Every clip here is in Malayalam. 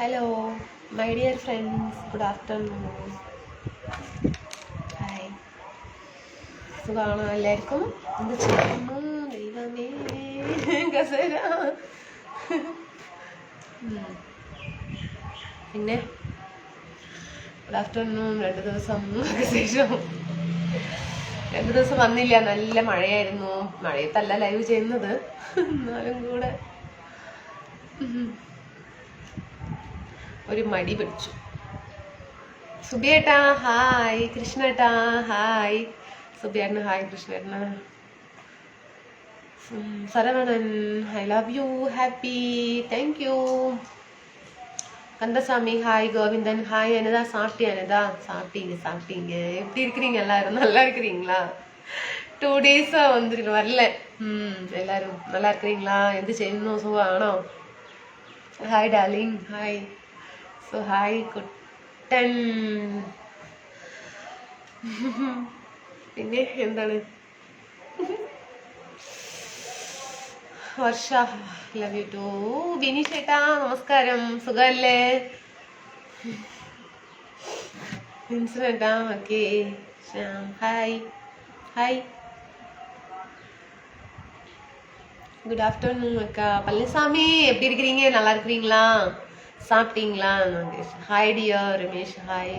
Hello my dear friends, good afternoon. Hi, സുഖമാണോ എല്ലാവർക്കും? എന്ത് ചെയ്യുന്നു ദൈവമേ? കസേര. പിന്നെ ഗുഡ് ആഫ്റ്റർനൂൺ. 2 ദിവസം ശേഷം 2 ദിവസം വന്നില്ല, നല്ല മഴയായിരുന്നു. മഴയത്തല്ല ലൈവ് ചെയ്യുന്നത്, എന്നാലും കൂടെ ഒരു മടി പിടിച്ചു. സുബിയേട്ടാ ഹായ്, കൃഷ്ണേട്ടാ ഹായ്, സുബിയേട്ടന് ഹായ്, കൃഷ്ണേട്ടന്. Saravanan I love you, happy, thank you. Kandasamy hi, Govindan hi. Anitha சாப்பிட்டியா? அனிதா சாப்பிட்டீங்க. எப்படி இருக்கிறீங்க எல்லாரும்? நல்லா இருக்கிறீங்களா? 2 days வந்துருக்கு வரல. எல்லாரும் நல்லா இருக்கிறீங்களா? എന്ത് ചെയ്യുന്നു? സുഖമാണോ? Hi darling, hi. So hi Kuttan. പിന്നെ എന്താണ്? Varsha love you too. Bineesh ഏട്ടാ നമസ്കാരം, സുഖല്ലേ? വിൻസനേട്ടാ okay. Hi hi, good afternoon அக்கா. பழனிசாமி எப்படி இருக்கிறீங்க? நல்லா இருக்கிறீங்களா? சாப்பிட்டீங்களா? Hi dear Ramesh, hi.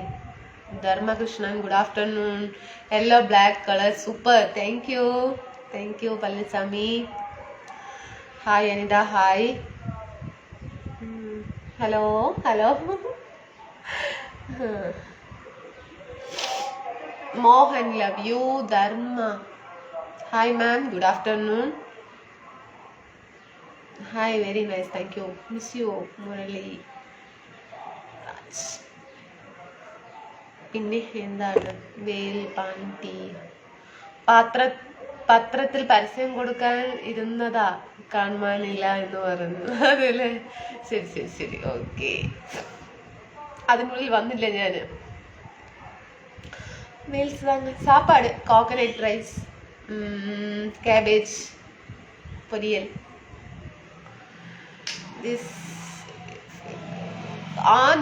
Dharmakrishnan good afternoon. Yellow black colour super, thank you thank you Palanisamy. Hi Anitha, hi. Hello hello. Mohan love you. Dharma hi ma'am, good afternoon. Hi, very nice, thank you. Miss you Murali Raj. പിന്നെ എന്താണ്? വേൽ പാൻറ്റി പത്രത്തിൽ പരസ്യം കൊടുക്കാൻ ഇരുന്നതാ, കാണുവാനില്ല എന്ന് പറഞ്ഞു. അതല്ലേ, ശരി ശരി ശരി, ഓക്കെ. അതിനുള്ളിൽ വന്നില്ല ഞാന്. മീൽസ് വാങ്ങ സാപ്പാട് കോക്കനട്ട് റൈസ്, കേബേജ് പൊരിയൽ.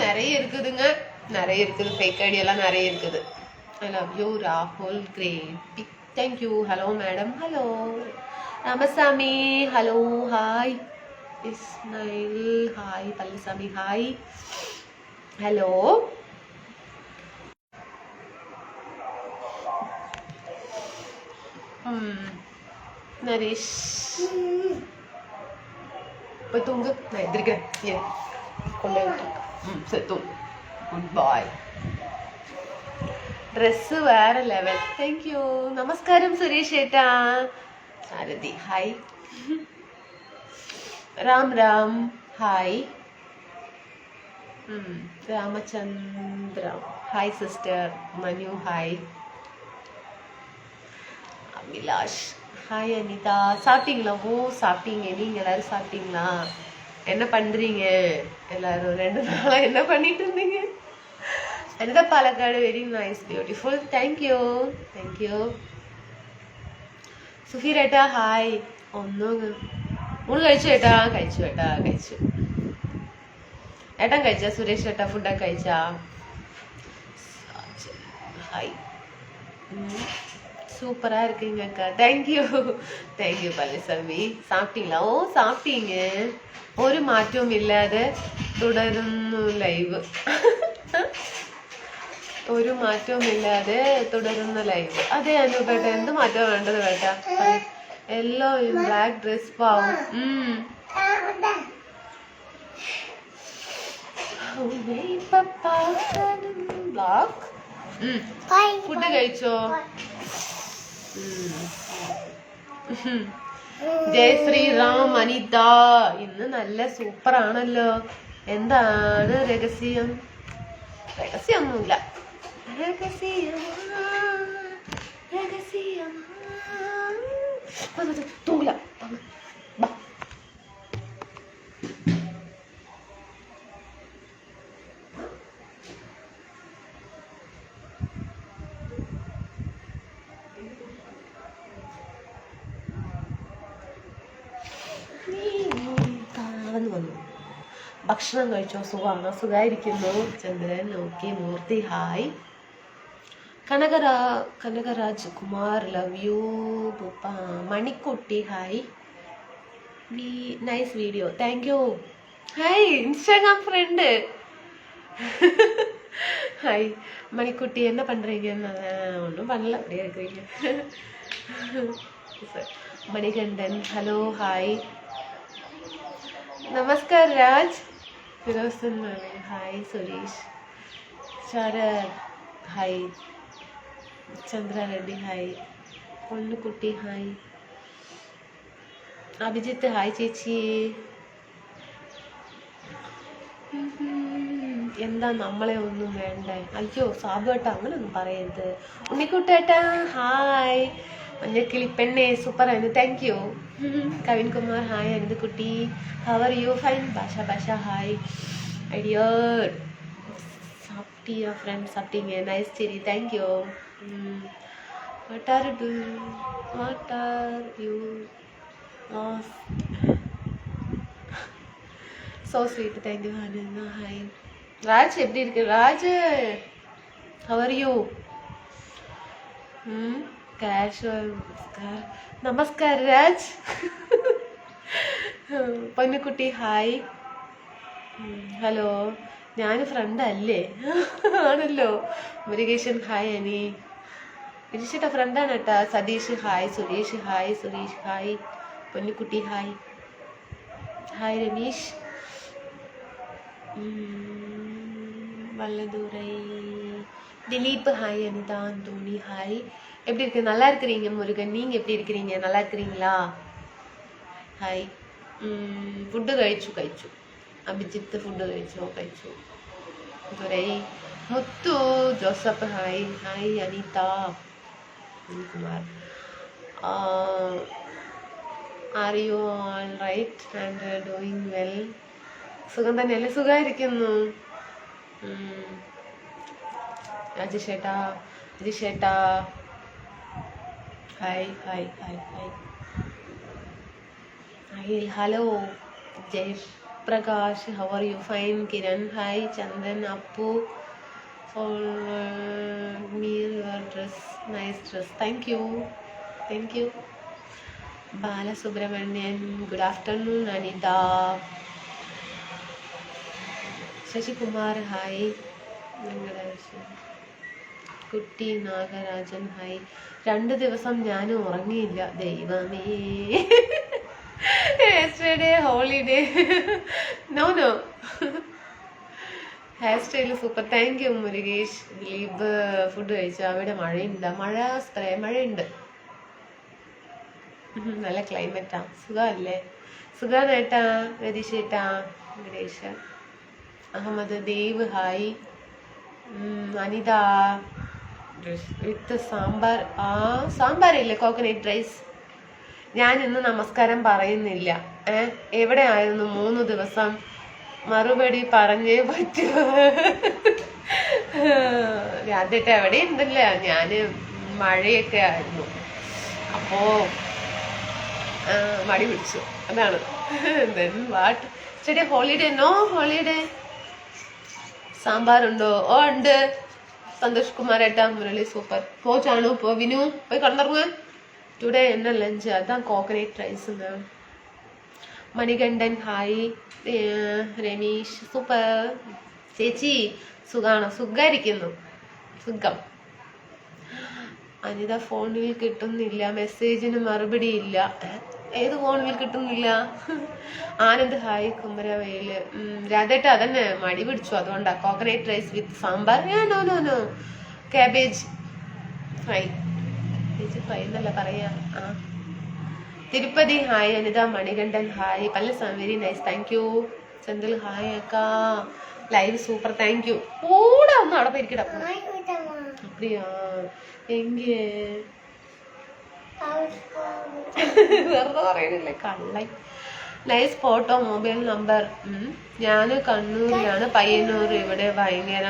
நிறைய இருக்குதுங்க, நிறைய இருக்குது. ஃபேக் ஐடி எல்லாம் நிறைய இருக்குது. ஐ லவ் யூ ராகுல், great, thank you. Hello madam, hello Ramasamy, hello, hi Ismail, hi Pallisamy, hi, hello. Naresh போய் தூங்கு, நான் எந்திரிக்கிறேன். கொண்டு சரி தூங்கு. Good bye. ഡ്രസ്സ് വേറെ ലെവൽ, താങ്ക് യു. നമസ്കാരം സുരേഷ് ഏട്ടാ. Sarathi hi. Ram Ram hi. Ramachandra hi sister. Manu hi. Abhilash hi. Anitha சாப்பிட்டீங்களா? ஓ சாப்பிட்டீங்க. நீங்கள் எல்லாரும் சாப்பிட்டீங்களா? என்ன பண்ணுறீங்க எல்லாரும்? 2 நாளா என்ன பண்ணிட்டு இருந்தீங்க? Anitha Palakkad, very nice, beautiful, thank you thank you. Sufeer ഏട്ടാ ഹായ്. ഊണ് കഴിച്ചു ഏട്ടാ? കഴിച്ചു ഏട്ടാ, കഴിച്ചു. ഏട്ടൻ കഴിച്ചാ? സുരേഷ് ഏട്ടാ ഫുഡൊക്കെ കഴിച്ചാ? ഹായ്, சூப்பரா இருக்கீங்க அக்கா, தேங்க்யூ தேங்க்யூ பழனிசாமி. சாப்பிட்டீங்களா? ஓ சாப்பிட்டீங்க. ഒരു മാറ്റവും ഇല്ലാതെ തുടരുന്നു ലൈവ്. ഒരു മാറ്റവും ഇല്ലാതെ തുടരുന്ന ലൈവ്. അതെ അനുപേട്ട, എന്ത് മാറ്റം വേണ്ടത് വേട്ട? എല്ലോ ബ്ലാക്ക് ഡ്രസ് പാവും. ബ്ലാക്ക് ഫുഡ് കഴിച്ചോ? ജയ് ശ്രീറാം. അനിത ഇന്ന് നല്ല സൂപ്പർ ആണല്ലോ. എന്താണ് രഹസ്യം? രഹസ്യമൊന്നുമില്ല. തൂല വന്നു. ഭക്ഷണം കഴിച്ചോ? സുഖമാണോ? സുഖമായിരിക്കുന്നു. Chandran okay. Murthy hi. Kanakaraj Kumar love you. Manikutty hi. Nice video, thank you. Hi Instagram friend. Hi Manikutty, என்ன பண்ணுறீங்க? ஒன்றும் பண்ணல, அப்படியே இருக்கிறீங்க. Manikandan hello hi. நமஸ்கார் Raj. Firozan hi. Suresh Sarath hi. Chandra Reddy hi. Ponnukutty hi. Abhijith hi ചേച്ചി. എന്താ നമ്മളെ ഒന്നും വേണ്ടേ? അയ്യോ സാബുവേട്ടാ അങ്ങനൊന്നും പറയരുത്. ഉണ്ണിക്കുട്ടേട്ടാ ഹായ്. മഞ്ഞക്കിളി പെണ്ണെ സൂപ്പറായിരുന്നു, thank you. Kavin Kumar hi. അനിതക്കുട്ടി how are you? Fine. Bhasha hi. Hi dear சாப்பிட்டியா ஃப்ரெண்ட்? சாப்பிட்டீங்க, நைஸ் சரி, thank you. What are you so sweet, thank you Hanina. Hi Raj, எப்படி இருக்கு Raj? how are you? casual நமஸ்கார் ராஜ். പൊന്നുകുട്ടി ഹായ്. ഹലോ, ഞാൻ ഫ്രണ്ട് അല്ലേ? ആണല്ലോ. മുരുകേശൻ ഹായ്. അനി വിരിച്ചിട്ട ഫ്രണ്ടാണ് കേട്ടാ. Satheesh hi. Suresh hi. Suresh hi. Ponnukutty hi. Hi Ramesh. Valladurai Dileep hi. Anitha Anthony hi. எப்படி இருக்கு? நல்லா இருக்கிறீங்க முருகன், நீங்க எப்படி இருக்கிறீங்க? நல்லா இருக்கிறீங்களா? ഹായ്. ഫുഡ് കഴിച്ചു. അഭിജിത്ത് ഫുഡ് കഴിച്ചു. Durai Muthu Joseph hi. Hi Anitha Kumar. Are you all right and doing well? സുഖം തന്നെയല്ലേ? സുഖമായിരിക്കുന്നു. അജിഷേട്ടാ hi. Hello Jayaprakash how are you? Fine. Kiran hi. Chandran Appu your dress, nice dress, thank you. Balasubramanian good afternoon. Anitha Sasikumar hi. Kutty Nagarajan hi. 2 ദിവസം ഞാൻ ഉറങ്ങിയില്ല ദൈവമേ. Yesterday holiday. No hair style super, thank you Murukesh. Dileep food കഴിച്ചു. അവിടെ മഴയുണ്ട്? മഴയുണ്ട്. നല്ല ക്ലൈമറ്റാ. സുഖമല്ലേ? സുഖാണേട്ടാ. രതീഷേട്ടാ. ഗണേശ അഹമ്മദ് ദേവ് ഹായ്. അനിത വിത്ത് സാമ്പാറില്ലേ? Coconut rice. ഞാൻ ഇന്ന് നമസ്കാരം പറയുന്നില്ല. എവിടെ ആയിരുന്നു 3 ദിവസം? മറുപടി പറഞ്ഞേ പറ്റൂ. ആദ്യമായിട്ട് എവിടെ ഉണ്ടല്ല, ഞാന് മഴയൊക്കെ ആയിരുന്നു, അപ്പോ മടി പിടിച്ചു, അതാണ്. What study holiday? No holiday. സാമ്പാറുണ്ടോ? ഓ ഉണ്ട്. സന്തോഷ് കുമാർ ഏട്ടാ. മുരളി സൂപ്പർ. കോച്ചാണോ? ഇപ്പോ വിനു പോയി കടന്നിറങ്ങാൻ. ടുഡേ എന്നെ ലഞ്ച് അതാ coconut rice. Manikandan hi. Ramesh super. ചേച്ചി സുഖാണോ? സുഖായിരിക്കുന്നു. സുഖം. അനിത ഫോണിൽ കിട്ടുന്നില്ല, മെസ്സേജിന് മറുപടി ഇല്ല. ഏത് ഫോണിൽ കിട്ടുന്നില്ല? ആനന്ദ് ഹായ്. കുമരവേല്. രാധേട്ട അതന്നെ മടി പിടിച്ചു, അതുകൊണ്ടാ. Coconut rice with sambar. No cabbage fry. Fry എന്നല്ല പറയാ. Tirupati hi. Anitha. Manikandan hi. Pallaswamy very nice, thank you. Senthil hi അക്കാ. Live super, thank you. കൂടെ ഒന്ന് അവിടെ പോയിരിക്കട. அப்படியா? എങ്കേ വെറുതെ പറയുന്നില്ലേ കള്ളൈ. Nice photo. Mobile number? ഞാൻ കണ്ണൂരിലാണ്. പയ്യന്നൂർ. ഇവിടെ ഭയങ്കര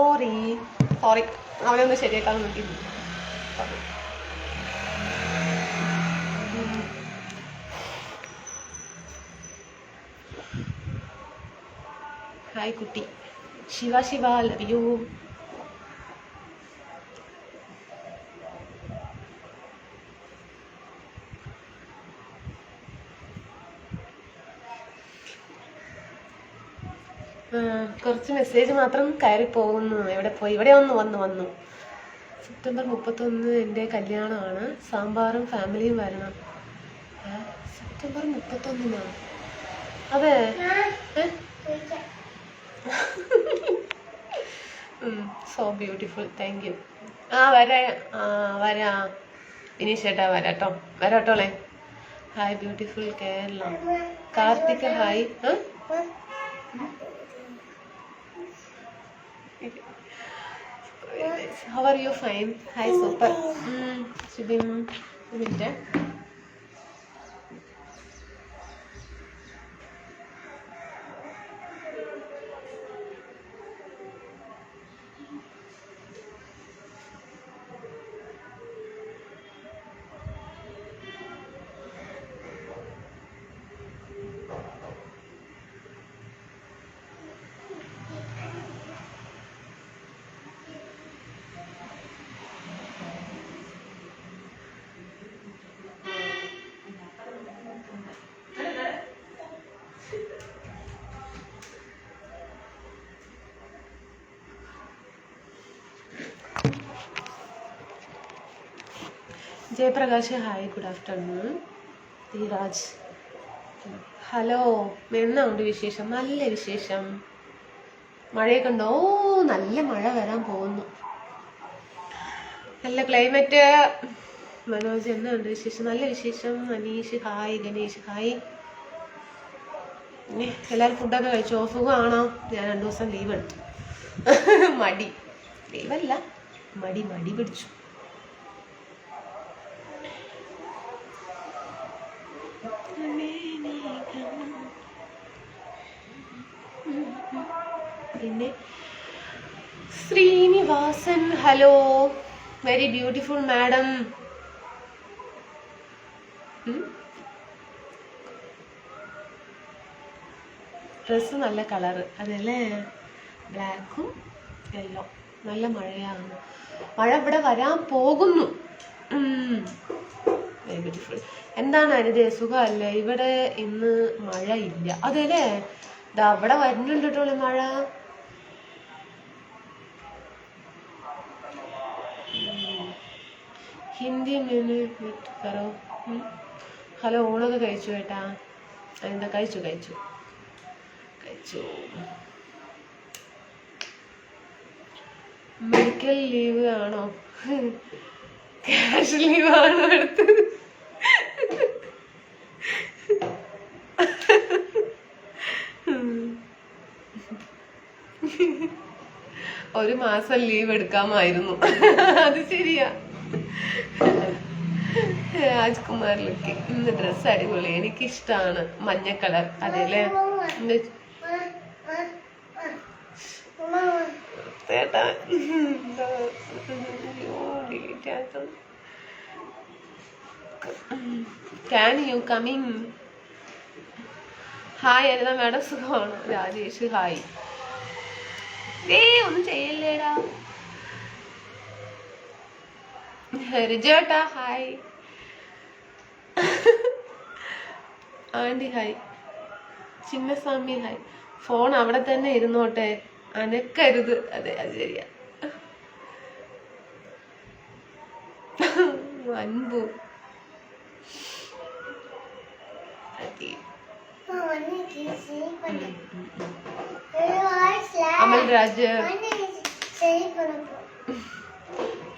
സോറി സോറി, അവനെ ഒന്ന് ശരിയാക്കാൻ വേണ്ടി. ഹായ് കുട്ടി. Shiva Shiva love you. കുറച്ച് മെസ്സേജ് മാത്രം കയറി പോകുന്നു. എവിടെ പോയി? ഇവിടെ വന്നു. സെപ്റ്റംബർ 31 എൻ്റെ കല്യാണമാണ്. സാമ്പാറും ഫാമിലിയും വരണം. സെപ്റ്റംബർ 31 അതെ. So beautiful, thank you. വരാ വിനീഷ് ചേട്ടാ, വരാട്ടോളെ. Hi beautiful Kerala. Karthika hi. How are you? Fine. Hi, super. Shubhim, minute. Jayaprakash hi, good afternoon. Dheeraj hello. എന്നാണ്ട് വിശേഷം? നല്ല വിശേഷം. മഴയൊക്കെ ഉണ്ടോ? നല്ല മഴ വരാൻ പോകുന്നു. നല്ല ക്ലൈമറ്റ്. മനോജ് എന്നാണ്ട് വിശേഷം? നല്ല വിശേഷം. അനീഷ് ഹായ്. ഗണേഷ് ഹായ്. എല്ലാവരും ഫുഡൊക്കെ കഴിച്ചോ? സുഖമാണോ? ഞാൻ 2 ദിവസം ലീവ് എടുത്തു. മടി ലീവല്ല, മടി പിടിച്ചു. പിന്നെ Srinivasan hello, very beautiful madam. Dress നല്ല കളറ് അതല്ലേ, ബ്ലാക്കും യെല്ലോ. നല്ല മഴയാണ്. മഴ ഇവിടെ വരാൻ പോകുന്നു. Very beautiful. എന്താണ് അനിതേ, സുഖമല്ലേ? ഇവിടെ ഇന്ന് മഴ ഇല്ല. അതെല്ലേ, ഇതാ അവിടെ വരുന്നുണ്ട് കേട്ടോ മഴ. ഹിന്ദി മീന് കറോ. ഹലോ, ഊണൊക്കെ കഴിച്ചു കേട്ടാ? എന്താ കഴിച്ചു. മെഡിക്കൽ ലീവ് ആണോ? ക്യാഷ് ലീവ് ആണോ എടുത്തത്? ഒരു മാസം ലീവ് എടുക്കാമായിരുന്നു. അത് ശരിയാ. രാജ്കുമാർ ലുക്ക്. ഇന്ന് ഡ്രസ്സ് അടിപൊളി, എനിക്കിഷ്ടാണ് മഞ്ഞ കളർ. അതെല്ലേ ചേട്ടാ? Can you coming? Hi Anitha madam, സുഖമാണോ? രാജേഷ് ഹായ്. ഒന്നും ചെയ്യല്ലേടാ. റിജേട്ടാ hi. Auntie hi. Chinnaswamy hi. Phone അവിടെ തന്നെ ഇരുന്നോട്ടെ, അനക്കരുത്. അതെ, അത് ശരിയാ. അൻപു അമൽ രാജ്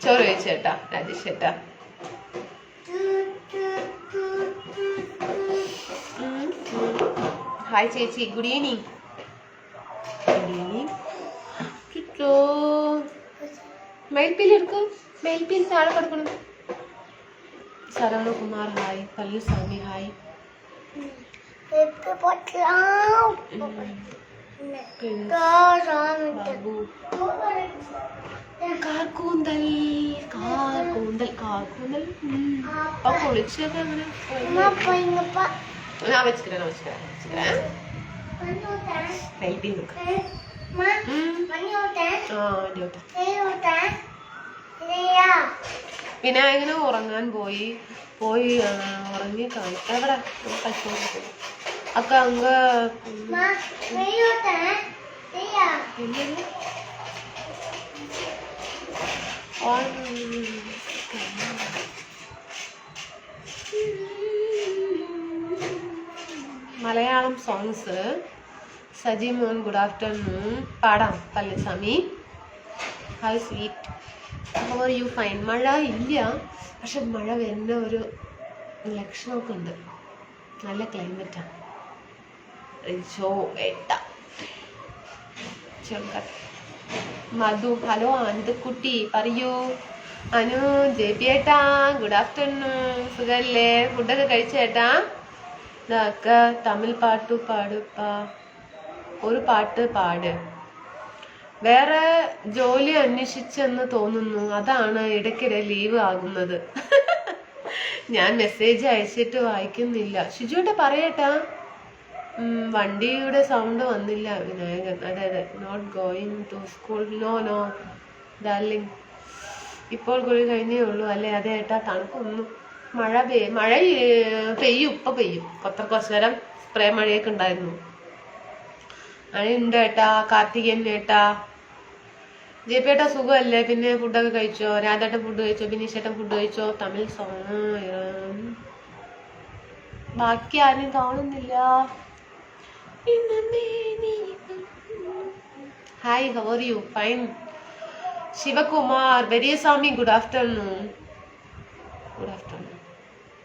ചോറ് കഴിച്ചേട്ടാ. രാജേഷ് ചേട്ടാ ഹായ് ചേച്ചി, ഗുഡ് ഈവനിങ്. മെയിൽപീൽ എടുക്കും, മെയിൽപീൽ താഴെ കൊടുക്കണം. ശരവണകുമാർ ഹായ്. പല്ലസ്വാമി ഹായ്. ബാബു കാർക്കൂന്തൽ കാർക്കൂന്തൽ കാർക്കൂന്തൽ അപ്പൊ പൊളിച്ചൊക്കെ അങ്ങനെ ഞാൻ വെച്ചിട്ട് പിന്നെ ഇങ്ങനെ ഉറങ്ങാൻ പോയി ഉറങ്ങി എവിടെ കളിച്ചോണ്ടിരിക്കുന്നു അക്ക അങ്ങ് മലയാളം സോങ്സ് സജി മോൻ ഗുഡ് ആഫ്റ്റർനൂൺ പാടാം Pallaswamy hi sweet how are you fine മഴ ഇല്ല പക്ഷെ മഴ വരുന്ന ഒരു ലക്ഷണമൊക്കെ ഉണ്ട് നല്ല ക്ലൈമറ്റാണ് മധു ഹലോ അനന്തക്കുട്ടി പറയൂ അനു ജെ പി ഏട്ടാ ഗുഡ് ആഫ്റ്റർനൂൺ സുഖല്ലേ ഫുഡൊക്കെ കഴിച്ചേട്ടാ ഇതൊക്കെ തമിഴ് പാട്ട് പാടുപ്പാ ഒരു പാട്ട് പാട് വേറെ ജോലി അന്വേഷിച്ചെന്ന് തോന്നുന്നു അതാണ് ഇടയ്ക്കിടെ ലീവ് ആകുന്നത് ഞാൻ മെസ്സേജ് അയച്ചിട്ട് വായിക്കുന്നില്ല ഷിജുവിടെ പറയട്ടാ വണ്ടിയുടെ സൗണ്ട് വന്നില്ല വിനായകൻ അതെ not going to school no darling ഇപ്പോൾ കുഴി കഴിഞ്ഞേ ഉള്ളൂ അല്ലേ അതെ ഏട്ടാ തണുപ്പൊന്നും മഴ പെയ്യും ഇപ്പൊ പെയ്യും കുറച്ചു നേരം സ്പ്രേ മഴയൊക്കെ ഉണ്ടായിരുന്നു ഉണ്ട് ഏട്ടാ കാർത്തികൻ ഏട്ടാ ജെ പി ഏട്ടാ സുഖമല്ലേ പിന്നെ ഫുഡൊക്കെ കഴിച്ചോ രാധേട്ടൻ ഫുഡ് കഴിച്ചോ ബിനീഷേട്ടൻ ഫുഡ് കഴിച്ചോ തമിഴ് സോങ് ബാക്കി ആരും കാണുന്നില്ല hi how are you fine Sivakumar Periyasamy good afternoon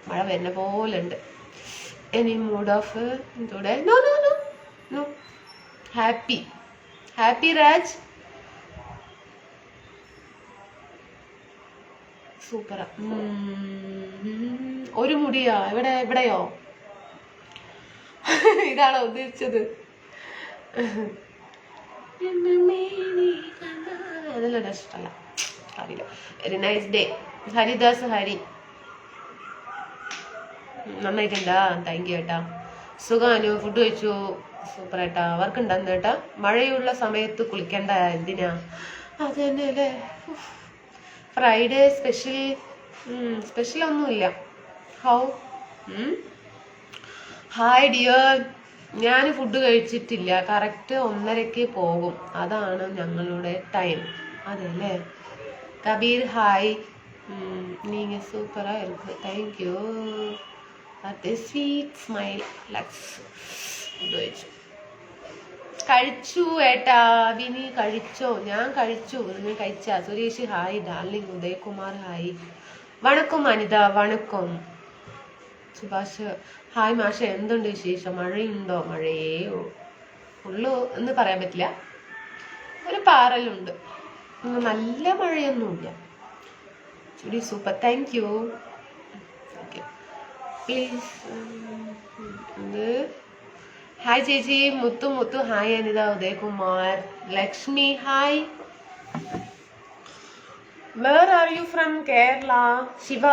മഴ വരുന്ന പോലെ ഉണ്ട് any mood off today no happy Raj സൂപ്പറാ ഒരു മുടിയാ എവിടെയോ ഇതാണോ ഉദ്ദേശിച്ചത് അതെല്ലാം ഇഷ്ടമല്ല അറിയില്ല very nice day Haridas Hari നന്നായിട്ടുണ്ടാ താങ്ക് യു ഏട്ടാ സുഖാനു ഫുഡ് കഴിച്ചു സൂപ്പർ ഏട്ടാ വർക്ക് ഉണ്ടായിരുന്നു ഏട്ടാ മഴയുള്ള സമയത്ത് കുളിക്കണ്ട എന്തിനാ അത് തന്നെ അല്ലേ ഫ്രൈഡേ സ്പെഷ്യൽ ഒന്നുമില്ല ഹൗ ഹായ് ഡിയർ ഞാൻ ഫുഡ് കഴിച്ചിട്ടില്ല കറക്റ്റ് 1:30 പോകും അതാണ് ഞങ്ങളുടെ ടൈം അതെല്ലേ കബീർ ഹായ് നീங்க സൂപ്പറാ இருக்கு താങ്ക് യു അതെ സ്വീറ്റ് സ്മൈൽ ലക്സ് ഫുഡ് കഴിച്ചു ഏട്ടാ വിനി കഴിച്ചോ ഞാൻ കഴിച്ചു നിങ്ങൾ കഴിച്ചാ Suresh hi darling Udayakumar hi വണക്കം അനിത വണക്കം സുഭാഷ് ഹായ് മാഷ എന്തുണ്ട് വിശേഷം മഴയുണ്ടോ മഴയേ ഉള്ളൂ എന്ന് പറയാൻ പറ്റില്ല ഒരു പാറലുണ്ട് നല്ല മഴയൊന്നുമില്ല ചുടി super thank you please hi ചേച്ചി Muthu hi Anitha Udayakumar Lakshmi hi where are you from Kerala Siva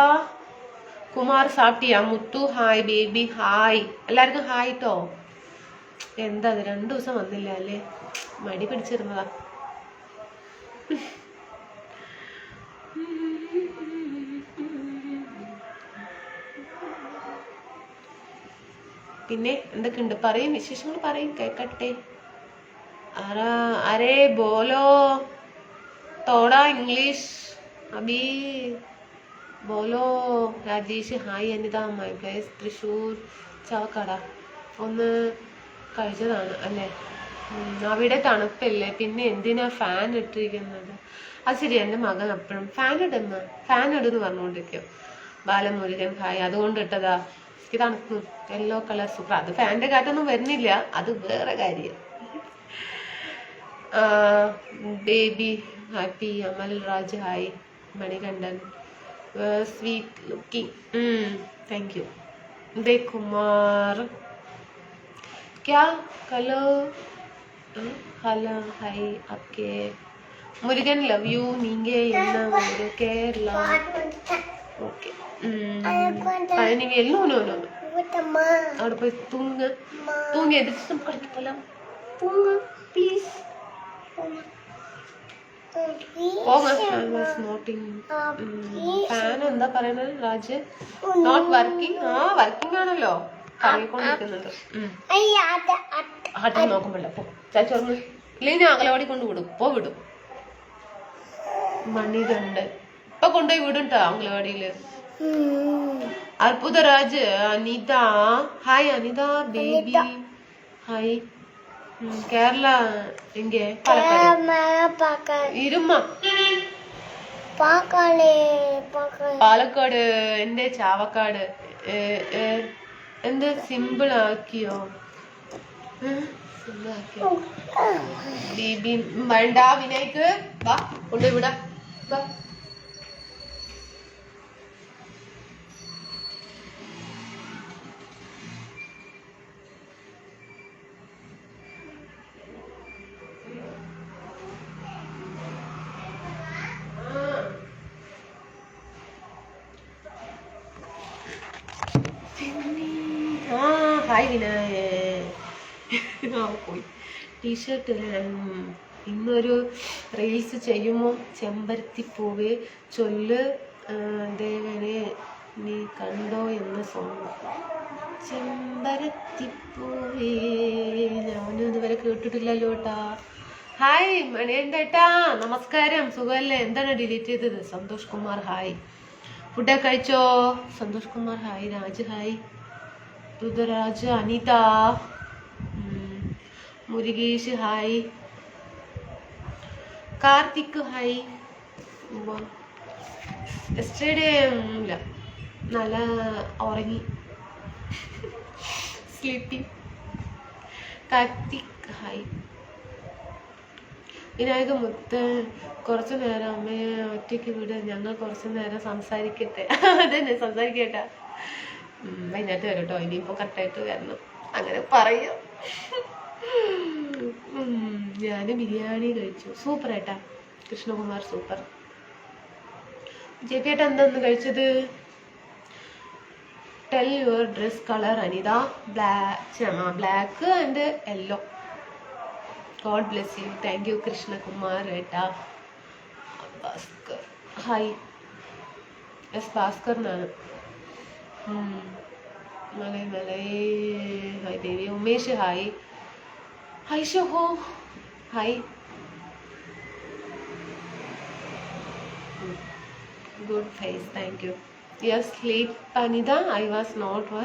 Kumar സാപ്പിയ മുത്തു ഹായ് ബേബി ഹായ് എല്ലാവർക്കും ഹായ് ട്ടോ എന്താ അത് 2 ദിവസം വന്നില്ല അല്ലേ മടി പിടിച്ചിരുന്നതാ പിന്നെ എന്തൊക്കെയുണ്ട് പറയും വിശേഷങ്ങൾ പറയും കേക്കട്ടെ അരേ ബോലോ തോടാ ഇംഗ്ലീഷ് അബി ബോലോ Rajesh hi Anitha my place Thrissur Chavakkad ഒന്ന് കഴിച്ചതാണ് അല്ലേ അവിടെ തണുപ്പല്ലേ പിന്നെ എന്തിനാ ഫാൻ ഇട്ടിരിക്കുന്നത് അത് ശരി എൻ്റെ മകൻ എപ്പോഴും ഫാൻ ഇടുന്ന് പറഞ്ഞുകൊണ്ടിരിക്കും ബാലമുരുകൻ ഹായ് അതുകൊണ്ട് ഇട്ടതാ തണുക്കും യെല്ലോ കളർ സൂപ്പർ അത് ഫാൻ്റെ കാറ്റൊന്നും വരുന്നില്ല അത് വേറെ കാര്യം baby happy Amal Raj hi Manikandan sweet looking thank you Udayakumar क्या हेलो हेलो हाय आपके മുരുകൻ ലവ് യു. നീങ്ക என்ன ஒரு Kerala. Okay. Palanivel no no no. അവിടെ പോയി തൂങ്ങ എതിർത്ത് നമുക്ക് കളിക്ക് പോലാം. തൂങ്ങ പ്ലീസ്. ഫാൻ എന്താ പറയുന്നത് രാജ്? Not working. വർക്കിംഗ് ആണല്ലോ, കറങ്ങിക്കൊണ്ടിരിക്കുന്നുണ്ട്. ആട്ടം നോക്കുമ്പോഴല്ല പോ ചാച്ചോർന്ന്. ഇല്ലെങ്കിൽ ഞാൻ അകലവാടി കൊണ്ട് വിടും. വിടും. മണികണ്ട് ഇപ്പൊ കൊണ്ടുപോയി വിടും ട്ടോ അംഗലവാടിയില്. അർബുദരാജ്. Anitha hi. Anitha baby hi. Kerala എങ്ക? ഇരുമ്മ പാലക്കാട്. എന്റെ ചാവക്കാട്. എന്ത് സിമ്പിൾ ആക്കിയോ? ബേബി വേണ്ട. വിനായിക്ക് വാ കൊണ്ടുപോയി വിടാ. ഹായ് വിനായ. പോയി ടീഷർട്ട്. ഇന്നൊരു റീൽസ് ചെയ്യുമോ? ചെമ്പരത്തിപ്പൂവേ ചൊല്ല് ദേവനെ നീ കണ്ടോ എന്ന സോങ്. ചെമ്പരത്തിപ്പൂവേ ഞാനും ഇതുവരെ കേട്ടിട്ടില്ലല്ലോ ട്ടാ. ഹായ് മണിയണ്ടേട്ടാ, നമസ്കാരം. സുഖമല്ലേ? എന്താണ് ഡിലീറ്റ് ചെയ്തത്? സന്തോഷ് കുമാർ ഹായ്. ഫുഡൊക്കെ കഴിച്ചോ? Santhosh Kumar hi. Raj hi. Rituraj. Anitha. Murukesh hi. Karthik hi. Yesterday ഇല്ല, നല്ല ഉറങ്ങി. സ്ലീപ്പിംഗ്. കാർത്തിക് ഹായ്. വിനായക മുത്ത് കുറച്ചു നേരം അമ്മയെ ഒറ്റയ്ക്ക് വിട്, ഞങ്ങൾ കുറച്ചു നേരം സംസാരിക്കട്ടെ. അതന്നെ സംസാരിക്കട്ടെ. വൈകുന്നേരത്ത് വരും കേട്ടോ. ഇനിയിപ്പോൾ കറക്റ്റായിട്ട് വരണം. അങ്ങനെ പറയും. ഞാൻ ബിരിയാണി കഴിച്ചു. സൂപ്പർ ഏട്ടാ. കൃഷ്ണകുമാർ സൂപ്പർ. ജെപിയേട്ട എന്താന്ന് കഴിച്ചത്? Tell your dress colour Anitha. Black and yellow. God bless you. Thank you Krishnakumar ഏട്ടാ. ഭാസ്കർ ഹായ്. എസ് ഭാസ്കറിനാണ്. Malai hi Devi. Umesh hi. Hi ഷോഹോ hi. Good face. Thank you. Yes sleep Anitha. I was not.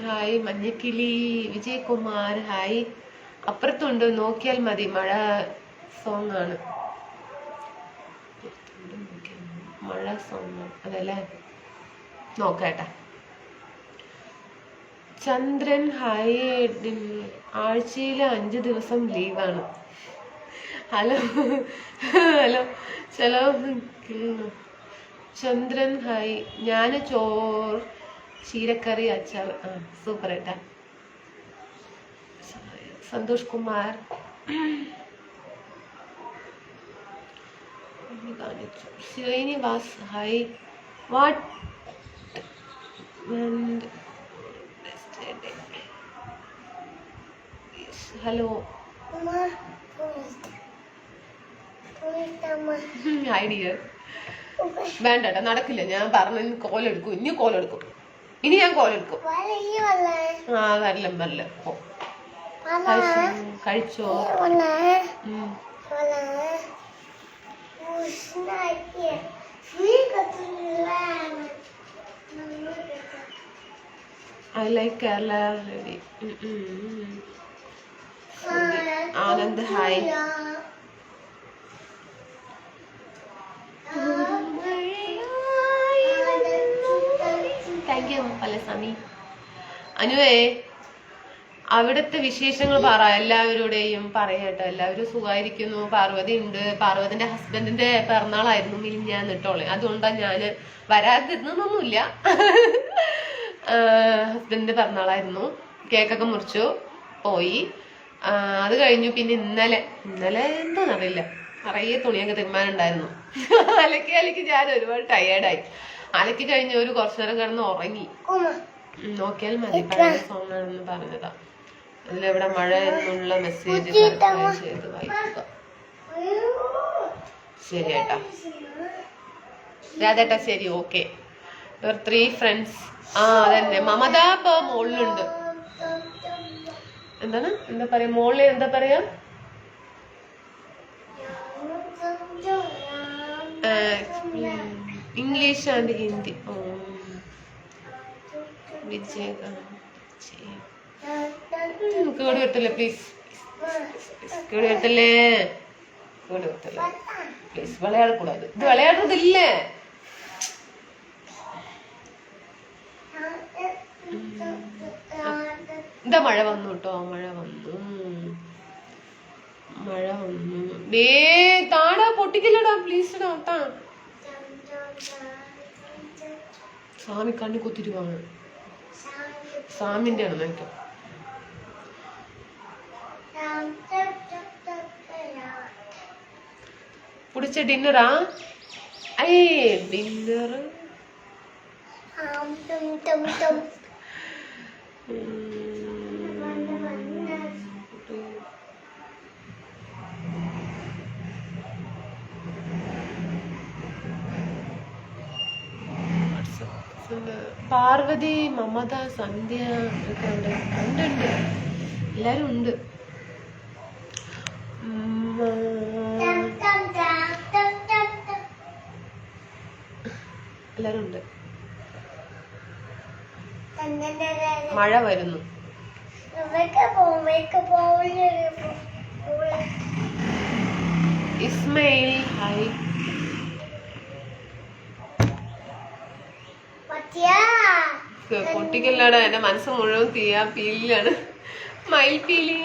Hi മഞ്ഞക്കിളി. വിജയകുമാർ ഹായ്. അപ്പുറത്തുണ്ട്, നോക്കിയാൽ മതി. മഴ സോങ് ആണ്. മഴ സോങ് അതല്ലേ, നോക്കട്ടെ. ചന്ദ്രൻ ഹായ്. ആഴ്ചയിൽ 5 ദിവസം ലീവാണ്. ഹലോ ഹലോ ചലോ. ചന്ദ്രൻ ഹായ്. ഞാൻ ചീരക്കറി അച്ചാർ. സൂപ്പർ ഏട്ടാ. Santhosh Kumar Srinivas hi. What hello hi dear. വേണ്ട നടക്കില്ല. ഞാൻ പറഞ്ഞ കോലെടുക്കും. ഇനി കോലെടുക്കും. ഇനി ഞാൻ കോലെടുക്കും. വരല കഴിച്ചോ? I like Kerala already. Anand hi. Thank you Palasami. അനുവേ അവിടുത്തെ വിശേഷങ്ങൾ പറ. എല്ലാവരുടെയും പറയട്ടോ. എല്ലാവരും സുഖമായിരിക്കുന്നു. പാർവതി ഉണ്ട്. പാർവതിന്റെ ഹസ്ബൻഡിന്റെ പിറന്നാളായിരുന്നു മിനിഞ്ഞാന്ന് കേട്ടോളെ. അതുകൊണ്ടാണ് ഞാൻ വരാതിരുന്നൊന്നുമില്ല. ഹസ്ബൻഡിന്റെ പിറന്നാളായിരുന്നു. കേക്കൊക്കെ മുറിച്ചു പോയി. അത് കഴിഞ്ഞു. പിന്നെ ഇന്നലെ എന്താണെന്നറിയില്ല, നിറയെ തുണിയൊക്കെ തിരുമാനുണ്ടായിരുന്നു. അലക്കി ഞാൻ ഒരുപാട് ടയേർഡായി. അലക്കി കഴിഞ്ഞ് ഒരു കുറച്ചു നേരം കിടന്ന് ഉറങ്ങി. നോക്കിയാൽ മതി, പഴയ സോങ് ആണെന്ന് പറഞ്ഞതാ. അതിലെവിടെ മഴ എന്നുള്ള മെസ്സേജ് ചെയ്ത് വായിക്കുക. ശരി ഏട്ടാ, രാധേട്ടാ ശരി, ഓക്കെ. 3 ഫ്രണ്ട്സ്. അതന്നെ, മമത ഇപ്പൊ മുകളിലുണ്ട്. എന്താ പറയാ മോളില്, എന്താ പറയാ, ഇംഗ്ലീഷ് ആൻഡ് ഹിന്ദി. കേട് വരത്തില്ലേ പ്ലീസ്, കേട് വരത്തില്ലേ, പ്ലീസ്. വിളയാടக்கூடாது, ഇത് വിളയാടുന്നതില്ലേ. എന്താ മഴ വന്നു കേട്ടോ, മഴ വന്നു. ഡേ താടാ, പൊട്ടിക്കില്ലടാ പ്ലീസ് ടാ. സ്വാമി കണ്ണി കുത്തിരുവാണ്. സ്വാമിന്റെ ആണ് നോക്കാം. പിടിച്ച ഡിന്നറാ? ഡിന്നർ പാർവതി, മമത, സന്ധ്യ ഒക്കെ ഉണ്ട്. എല്ലാരും ഉണ്ട്. എല്ലാരും ഉണ്ട്. മഴ വരുന്നു. ഇസ്മയിൽ ഹായ്. പൊട്ടിക്കല്ലാടാ, എന്റെ മനസ്സ് മുഴുവൻ പീലിലാണ്. മയിൽ പീലി.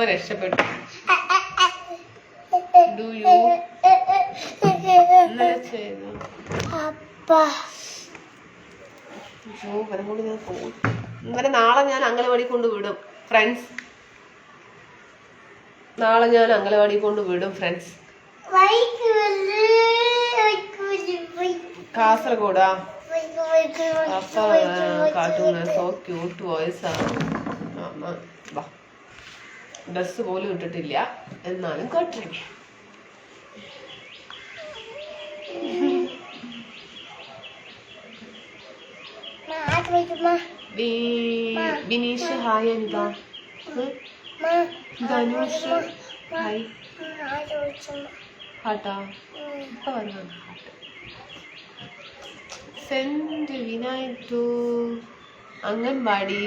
രക്ഷപ്പെട്ടു. ഇന്നലെ നാളെ ഞാൻ അംഗനവാടി കൊണ്ട് വിടും ഫ്രണ്ട്സ്. കാസർഗോഡാ. കാർട്ടൂൺ സോ ക്യൂട്ട് വോയിസ് ആണ്. ഡ്രസ് പോലും ഇട്ടിട്ടില്ല, എന്നാലും കേട്ടിരിക്കേ. ബിനീഷ് ഹായ്. അനിത, ധനുഷ് ഹായ്. ഹാട്ടാ ഇപ്പൊ വന്നു. Send Vinayak to anganwadi.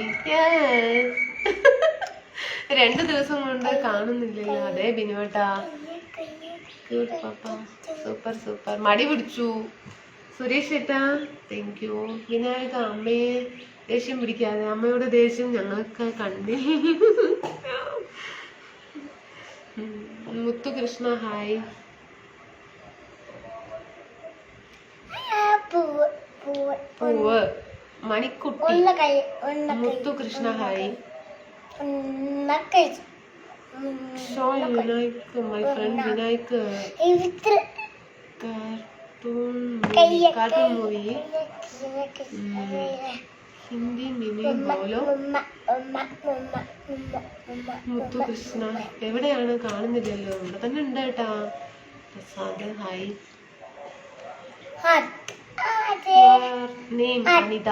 2 ദിവസം കൊണ്ട് കാണുന്നില്ലല്ലോ. അതെ ബിനുവേട്ടാ, സൂപ്പർ. മടി പിടിച്ചു സുരേഷ് ഏട്ടാ, താങ്ക് യു. വിനായക, അമ്മയെ ദേഷ്യം പിടിക്കാതെ. അമ്മയുടെ ദേഷ്യം ഞങ്ങൾക്ക് കണ്ടേ. മുത്തുകൃഷ്ണ ഹായ്. പൂവ് Manikutty. Muthukrishna hi. Show Vinayak, my friend Vinayak. Cartoon movie. Hindi മിനി ബോലോ. മുത്തുകൃഷ്ണ എവിടെയാണ്? കാണുന്നില്ലല്ലോ. ഇവിടെ തന്നെ ഉണ്ട് കേട്ടാ. Prasad hi. Name Anitha.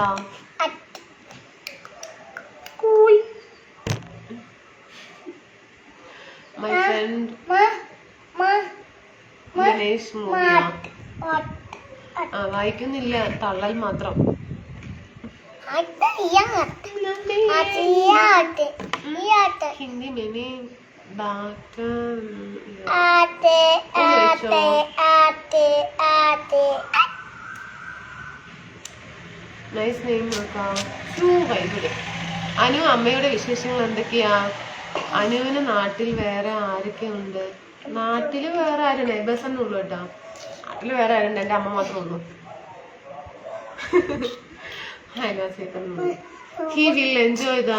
Cool. My friend Ganesh മൂവിയ. വായിക്കുന്നില്ല, തള്ളൽ മാത്രം. ഹിന്ദി മെനി നൈസ് നെയിം നോക്കാം. അനു, അമ്മയുടെ വിശേഷങ്ങൾ എന്തൊക്കെയാ? അനുവിന് നാട്ടിൽ വേറെ ആരൊക്കെ ഉണ്ട്? നാട്ടില് വേറെ ആരും നെയ്ബേഴ്സ് തന്നെ ഉള്ളു കേട്ടോ. നാട്ടില് വേറെ ആരുണ്ട്? എൻ്റെ അമ്മ മാത്രമേ ഉള്ളൂ. അയൽവാസിയൊക്കെ. He will enjoy the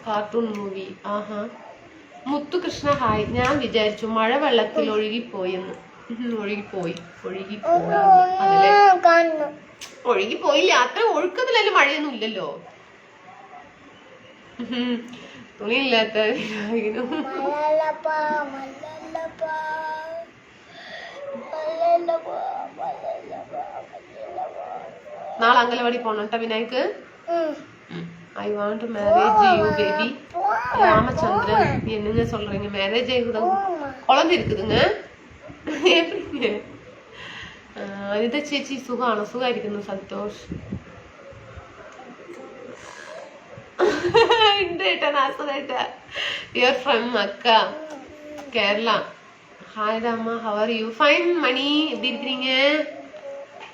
cartoon movie. ആഹാ. മുത്തുകൃഷ്ണ ഹായ്. ഞാൻ വിചാരിച്ചു മഴ വെള്ളത്തിൽ ഒഴുകിപ്പോയെന്ന്. ഒഴുകിപ്പോയി അതല്ലേ, ഒഴുകിപ്പോയില്ല. അത്ര ഒഴുക്കത്തിലല്ലേ, മഴയൊന്നും ഇല്ലല്ലോ. തുണിയില്ലാത്ത നാളെ അംഗനവാടി പോണം കേട്ടോ വിനായക്ക്. I want to marriage you baby. Ramachandran என்னங்க சொல்றீங்க? மேரேஜ் ஆகுது, குழந்தை இருக்குதுங்க. எப்படிங்க? അനിത ചേച്ചി സുഖമാണോ? സുഖമായിരിക്കുന്നു. സന്തോഷ് യുവർ ഫ്രം അക്ക Kerala. Hi Rama, how are you? Fine Mani, எப்படி இருக்கிறீங்க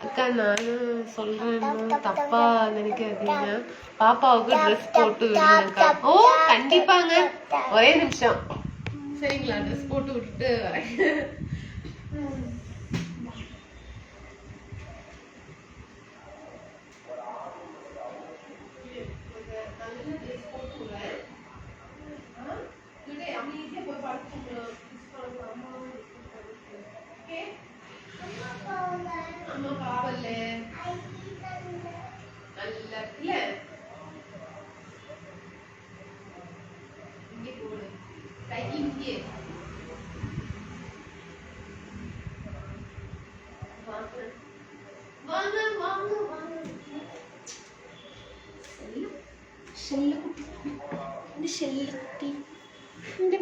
அக்கா? நான் சொல்றேன் தப்பா நினைக்காதீங்க. பாப்பாவுக்கு ட்ரெஸ் போட்டு விடுங்கக்கா. ஓ கண்டிப்பாங்க, ஒரே நிமிஷம் சரிங்களா? ட்ரெஸ் போட்டு விட்டுட்டு வரேன்.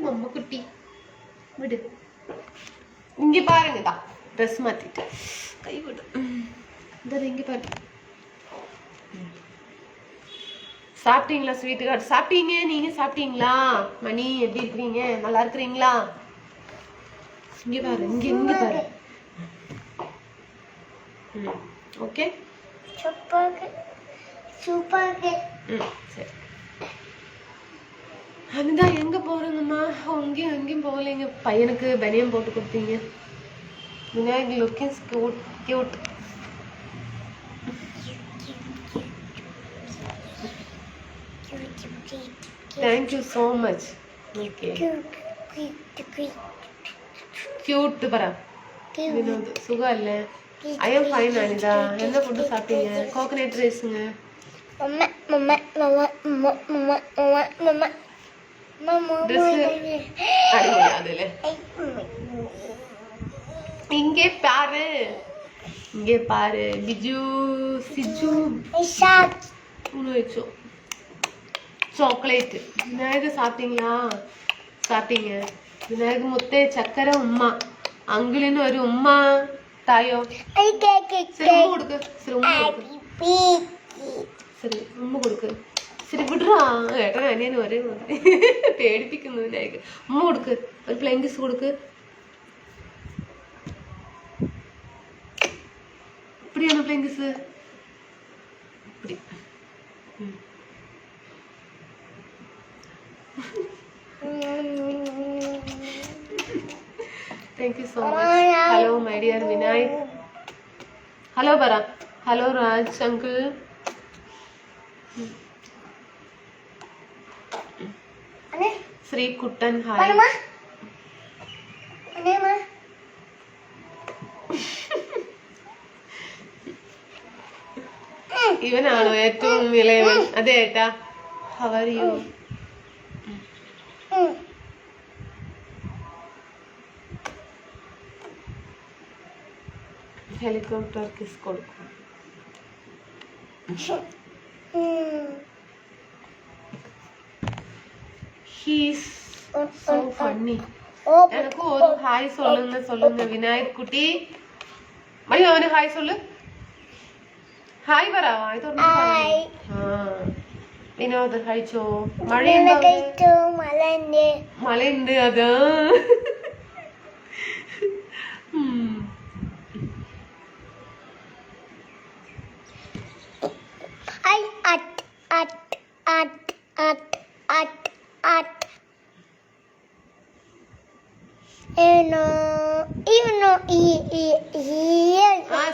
மம்மக்குட்டி விடு. இங்க பாருங்கடா, ட்ரெஸ் மாத்திட்டு கை விடு. இந்த இங்க பாரு. சாப்பிட்டீங்களா ஸ்வீட் கார்டு? சாப்பிட்டீங்க. நீங்க சாப்பிட்டீங்களா? மணி எப்படி இருக்கிறீங்க? நல்லா இருக்கிறீங்களா? இங்க பாரு, இங்க இங்க பாரு. Okay super super. சரி அனிதா எங்க போறீங்கம்மா? அங்கேயும் அங்கேயும் போகலைங்க. பையனுக்கு பனியம் போட்டு கொடுத்தீங்க. Vinayak looking cute cute. Thank you so much. Okay. Cute പറ. വിനോദ് സുഖല്ലേ? I am fine Anitha. என்ன ഫുഡ് സാപ്പിട്ടീங்க? കോക്കനട്ട് റൈസ്ங்க. മമ്മ മമ്മ മമ്മ മമ്മ മമ്മ മമ്മ இங்கே பாரு, இங்கே பாரு. பிஜு சிஜு ചോക്ലേറ്റ്. വിനായക സാപ്പിട്ടீங்களா? സാപ്പിട്ടீங்க. വിനായക മുത്തേ ചക്കര ഉമ്മ. അങ്കിളിന് ഒരു ഉമ്മ തായോ. ശരി ഉമ്മ കൊടുക്ക്. ശരി ഉമ്മ കൊടുക്ക്. ശരി ഉമ്മ കൊടുക്ക്. ശരി വിടറാ. ഏട്ടൻ അനിയനും ഒരേ പേടിപ്പിക്കുന്നു വിനായക. ഉമ്മ കൊടുക്ക്. ഒരു പ്ലെയിൻ കിസ് കൊടുക്ക്. இப்படியான പ്ലെയിൻ കിസ്. இப்படி. Thank you so much. Hello my dear Vinayak. Hello Bara. Hello Raj uncle. Sri Kuttan hi. Anima. Anima. ഇവനാണോ ഏറ്റവും ഇളയവൻ? അതെ ഏട്ടാ. How are you? Helicopter kiss കൊടുക്കും. He's so funny. எனக்கு ஒரு ஹாய் சொல்லுங்க சொல்லுங்க விநாயக் குட்டி. மணி அவனு ஹாய் சொல்லு. ഹായ് പറ. വിനോദ് കഴിച്ചോ? മഴയുണ്ട്. അതാ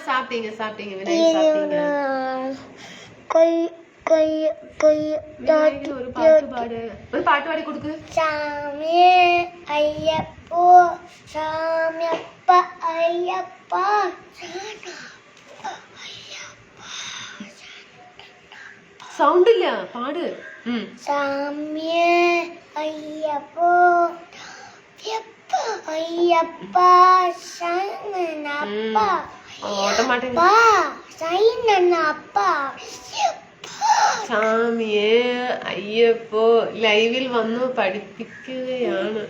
சாப்பிட்டீங்க. விநாயக் சாப்பிட்டீங்க. ഒരു പാട്ട് പാട്. ഒരു പാട്ട് പാടി കൊടുക്ക്. சாமியே ஐயப்போ சாமியப்பா ஐயப்பா സൗണ്ട് ഇല്ല, പാട്. சாமியே ஐயப்போ ஐயப்பா சரணப்பா ഓട്ടോമാറ്റിക്. സൈനപ്പா സ്വാമിയെ അയ്യപ്പോ ലൈവിൽ വന്നു പഠിപ്പിക്കുകയാണ്.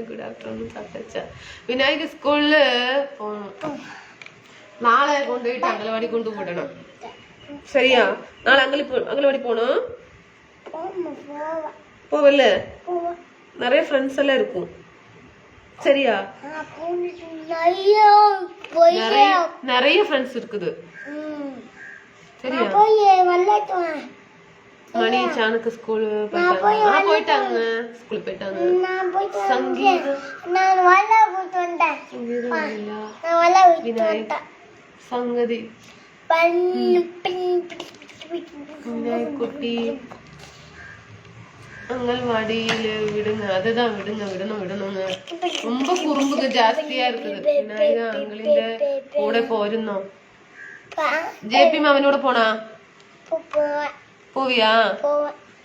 Good afternoon തത്തച്ച. വിനായക സ്കൂളില് പോണം. നാളെ കൊണ്ടുപോയിട്ട് അംഗനവാടി കൊണ്ടുപോടണം. சரியா? നാളെ അംഗനവാടി പോണോ? പോവല്ലേ? நிறைய ஃப்ரெண்ட்ஸ் எல்லாம் இருக்கும். சரியா? நிறைய ஃப்ரெண்ட்ஸ் இருக்குது. சரியா? மணி சானுக்கு ஸ்கூல் போயிட்டாங்க. ஸ்கூல் போயிட்டாங்க. சங்கீதம் விநாயக் சங்கதி விநாயக் குட்டி அங்கன்வாடியில விடுங்க. அதுதான் விடணுங்க. ரொம்ப குறும்புக்கு ஜாஸ்தியா இருக்குது. விநாயக அங்கிளிന്റെ കൂടെ പോരുന്നോ? ജെപി മാമനോട് പോണാ? പോവിയാ?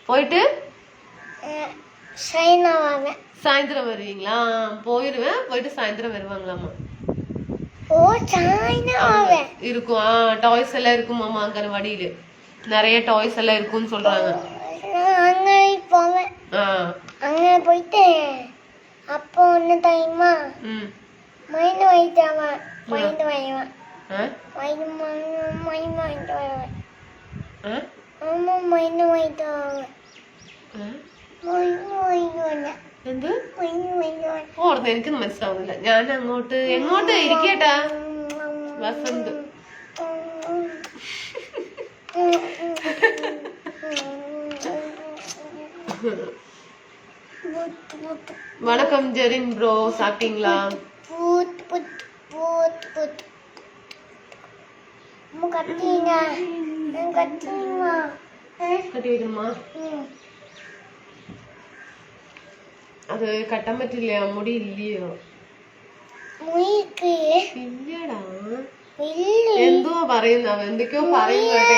போயிட்டு சாயந்தரம் வருவீங்களா? போயிருவேன். போயிட்டு சாயந்தரம் வருவாங்களாமா? இருக்கும். டாய்ஸ் எல்லாம் இருக்கும் மாமா. அங்கன்வாடியில நிறைய டாய்ஸ் எல்லாம் இருக்கும்னு சொல்றாங்க. அங்க போயிட்டு அப்போ ஒண்ணு டைமா மைண்ட் வாங்கிட்டாமா. மைண்ட் வாங்குவேன். மைண்ட் வாங்கிட்டு வருவேன். അമ്മ മൈൻഡ് വാങ്ങിട്ട് എന്ത് ഓർന്ന് എനിക്കൊന്നും മനസ്സിലാവുന്നില്ല. ഞാൻ അങ്ങോട്ട് എങ്ങോട്ട് ഇരിക്കട്ടാ? വസന്ത് வணக்கம் ஜெரின் ப்ரோ, சாப்பிட்டீங்களா? കട്ടി வைக்கணுமா? അത് കട്ടാൻ പറ്റില്ല. മുടി ഇല്ലയോ? ഇല്ലടാ. എന്തുവാ പറയുന്ന? എന്തൊക്കെയോ പറയുന്നുണ്ട്.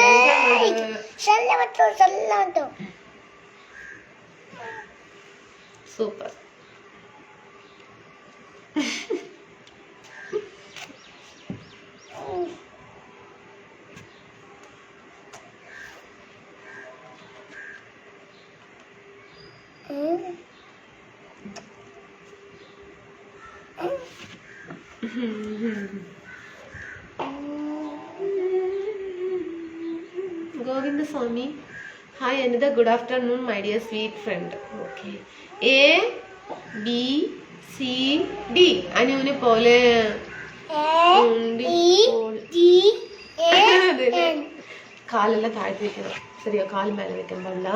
Super. Govindaswamy, hi Anita, good afternoon my dear sweet friend. Okay, A B C D അനുവിനെ പോലെ കാലെല്ലാം താഴ്ത്തി വെക്കണം. ശരിയാ? കാല് മേലെ വെക്കാൻ പാടില്ല.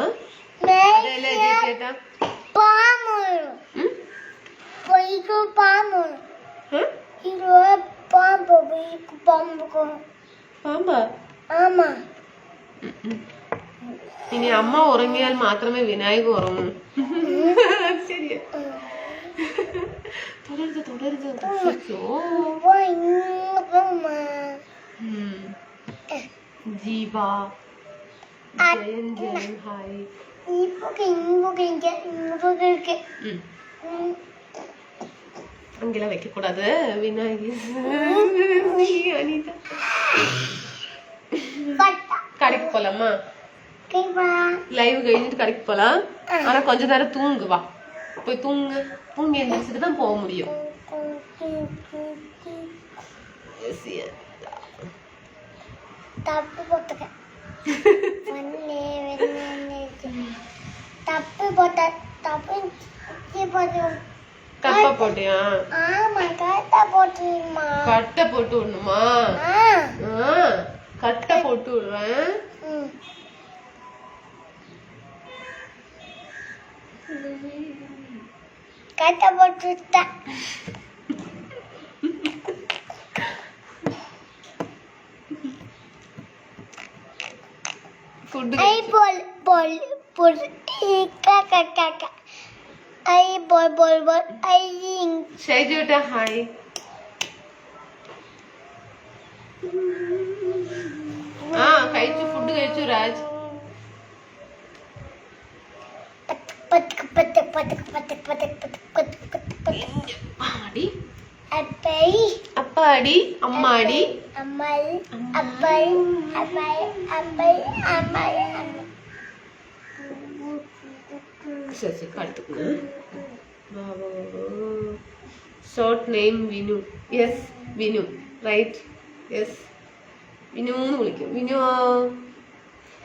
പാമ്പാ? ഇനി അമ്മ ഉറങ്ങിയാൽ മാത്രമേ വിനായക ഉറങ്ങൂ. ശരിയാ? തുടരുത്. ജീവ ജയൻ ഹായ്. அங்கெல்லாம் வைக்க கூடாது. விநாயகி அனிதா கடைக்கு போலாமா? லைவ் கழிஞ்சிட்டு கடைக்கு போலாம். ஆனா கொஞ்ச நேரம் தூங்கு. வா போய் தூங்கு. தூங்கி எழுந்திரிச்சிட்டு தான் போக முடியும். தப்பு போட்டுக்க. கப்ப போட்டியா? ஆமா, கட்ட போட்டுமா. கட்ட போட்டு விடணுமா? கட்ட போட்டு விடுறேன். கட்ட போட்டுட்டா. Food I ball ball ball കാക്ക I ball ball ball I Shaiju ഏട്ടാ ഹായ്. ആ കഴിച്ചു, ഫുഡ് കഴിച്ചു രാജ്. ആടി അപ്പാടി അമ്മാടി ശശി കടുത്ത്. Short name Vinu. Yes Vinu, right. Yes Vinu എന്ന് വിളിക്കും.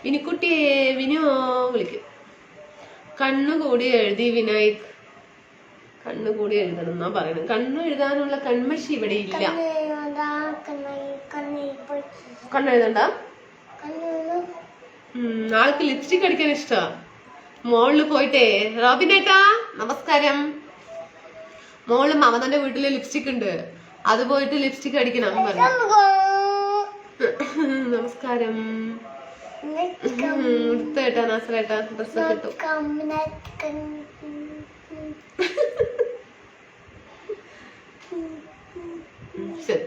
വിനുക്കുട്ടിയെ വിനു വിളിക്കും. കണ്ണുകൂടി എഴുതി വിനായക്. കണ്ണുകൂടി എഴുതണം എന്നാ പറയുന്നത്. കണ്ണു എഴുതാനുള്ള കൺമഷി ഇവിടെ ഇല്ല. കണ്ണെഴുതണ്ട. ആൾക്ക് ലിപ്സ്റ്റിക് അടിക്കാൻ ഇഷ്ടാ. മോളില് പോയിട്ടേ റോബിനേട്ടാ നമസ്കാരം. മോള് മമതന്റെ വീട്ടില് ലിപ്സ്റ്റിക് ഉണ്ട്, അത് പോയിട്ട് ലിപ്സ്റ്റിക് അടിക്കണം പറഞ്ഞു. നമസ്കാരം. എടുത്തേട്ടാ നാസറേട്ടാ ഡ്രസ് കിട്ടും.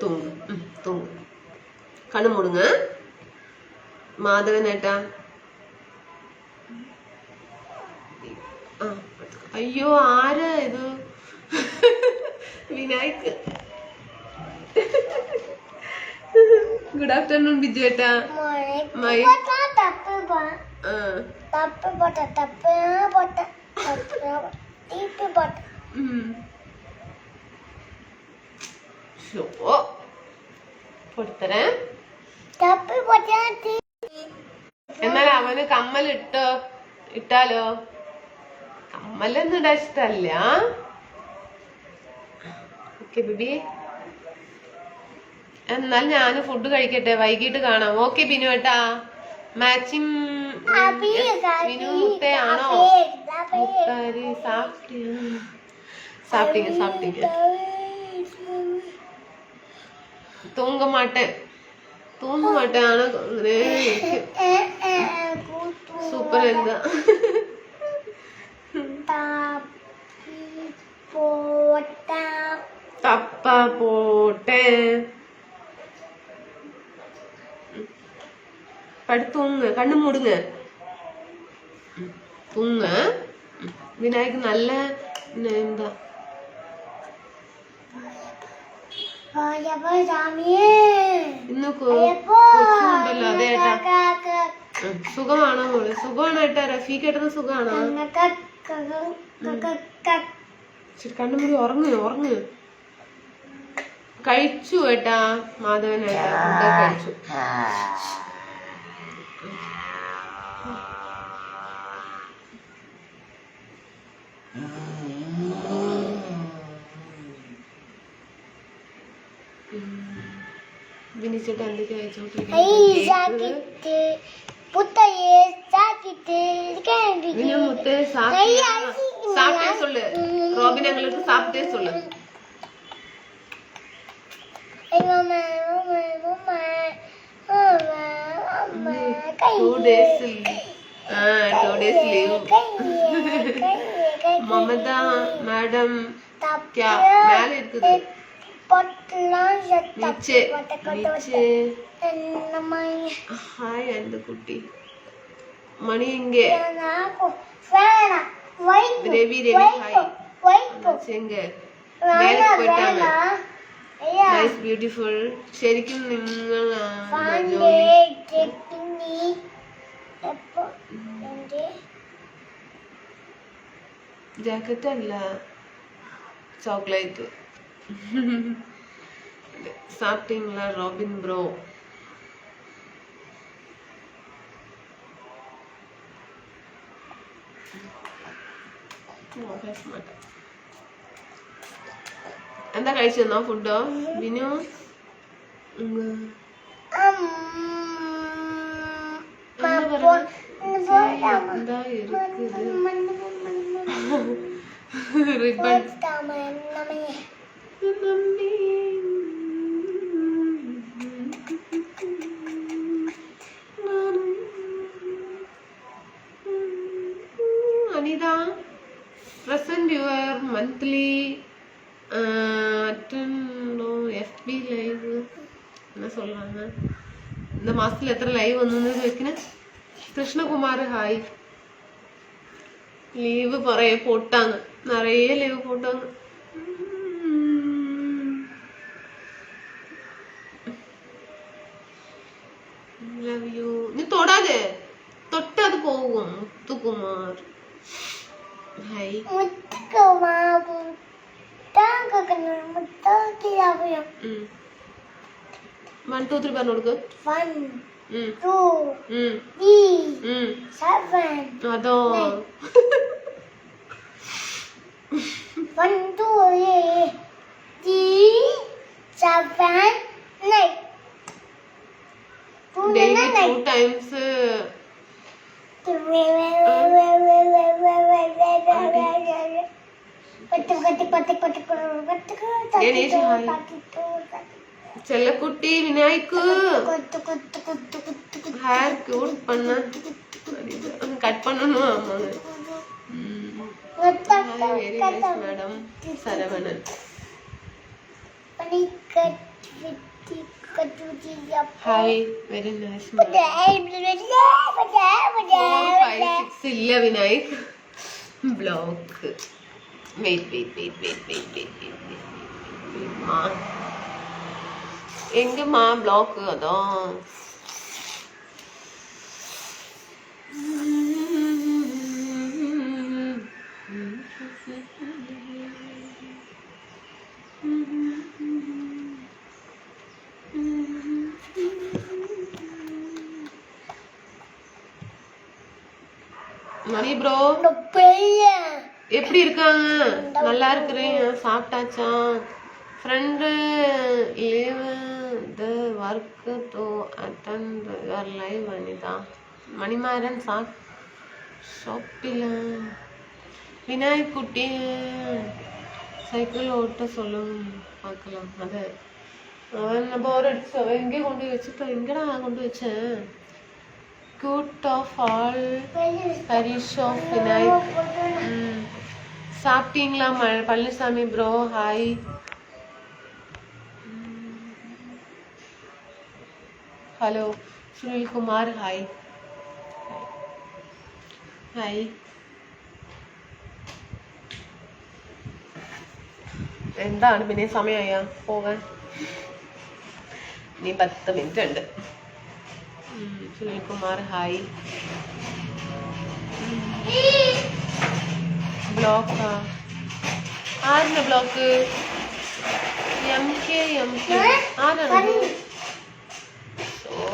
തൂങ്ങ് തൂങ്ങ്. കണ്ണു മൂടുങ്ങ. മാധവനേട്ടാ. അയ്യോ ആരാ ഇത്? വിനായക്. ഗുഡ് ആഫ്റ്റർനൂൺ ബിജു ഏട്ടാ. കൊടുത്തരേ. എന്നാൽ അവന് കമ്മൽ ഇട്ടാലോ? കമ്മലൊന്നും ഇടാൻ ഇഷ്ടല്ല. ഓക്കെ ബിബി, എന്നാൽ ഞാൻ ഫുഡ് കഴിക്കട്ടെ, വൈകിട്ട് കാണാം. ഓക്കെ ബിനു ഏട്ടാ. മാച്ചിങ് ബിനു മുട്ടയാണോ? മുട്ടാരി സാപ്പിട്ടീங்க സാപ്പിട്ടീங்க. തൂങ്ങ മാട്ടേ ആണ്. സൂപ്പർ. എന്താ തപ്പ പോട്ടെ. തൂങ്ങ്. കണ്ണു മൂടുങ്ങ. തൂങ്ങ്. വിനായക് നല്ല എന്താ ഇന്ന് കൊച്ചുണ്ടല്ലോ. അതേട്ടാ സുഖമാണോ മോള്? സുഖമാണോ ഏട്ടാ? റഫീഖ് ഏട്ടന് സുഖമാണോ? ശരി, കണ്ണുമുടി ഉറങ്ങ്. കഴിച്ചു ഏട്ടാ. മാധവൻ ഏട്ടാ ഫുഡ് കഴിച്ചു. വിനിച്ചേട്ടാ എന്തൊക്കെയാ சாப்பிட்டே சொல்லு. ரோபின் எங்களுக்கு சாப்பிட்டே சொல்லு. 2 days leave. ममता मैडम क्या மேல இருக்குது? नीचे हाय அந்த குட்டி மணி எங்கே? രവി ഹായ്. എങ്ക മേലെ പോയിട്ടാണ്. Nice beautiful. ശരിക്കും നിങ്ങളാണ് ജാക്കറ്റ് അല്ല, ചോക്ലേറ്റ്. சாப்பிட்டீங்களா ராபின் ப்ரோ? എന്താ കഴിച്ചെന്നോ ഫുഡോ ബിനു? എന്താ ribbon present your monthly attend FB live என்ன சொல்றாங்க இந்த மாசத்துல எத்தனை லைவ் வந்ததுன்னு வைக்கிறேன் கிருஷ்ணகுமார் ஹாய் லீவு நிறைய போட்டாங்க நிறைய லீவு போட்டாங்க லவ் யூ நீ தொடாதே தொட்டு அது போகும் முத்துக்குமார் ஹாய் முத்துக்குமார் தாங்கக்கன முத்துக்கியாவியம் 1 2 3 പറഞ്ഞു കൊടുക്ക് 1 2 3 7 അതോ 1 2 3 7 9 daily 2 times செல்லக்குட்டி விநாயக்கு ஹேர் கியூட் பண்ண கட் பண்ணணும் ஆமாங்க very nice madam Saravanan hi very nice இல்ல விநாயக் பிளாக் வெயிட் எங்கம்மா பிளாக் அதான் மணி ப்ரோ எப்படி இருக்காங்க நல்லா இருக்கிறேன் சாப்பிட்டாச்சா friend leave the work to attend your live Anitha Manimaran ஷாப்பில் விநாயக் குட்டி சைக்கிள் ஓட்ட சொல்லும் பார்க்கலாம் அது அவன் போர் அடிச்சு அவன் எங்கே கொண்டு போய் வச்சுட்டோம் எங்கடா கொண்டு வச்சேன் Good of all Parish of Vinayak. சாப்பிட்டீங்களா Palaniswami bro hi hello Sunilkumar hi hi എന്താണ് പിന്നെ സമയമായ പോകാൻ ഇനി 10 മിനിറ്റ് ഉണ്ട് സുനിൽകുമാർ ഹായ് ബ്ലോക്ക് ആരുടെ ബ്ലോക്ക് എം കെ ആരാണ്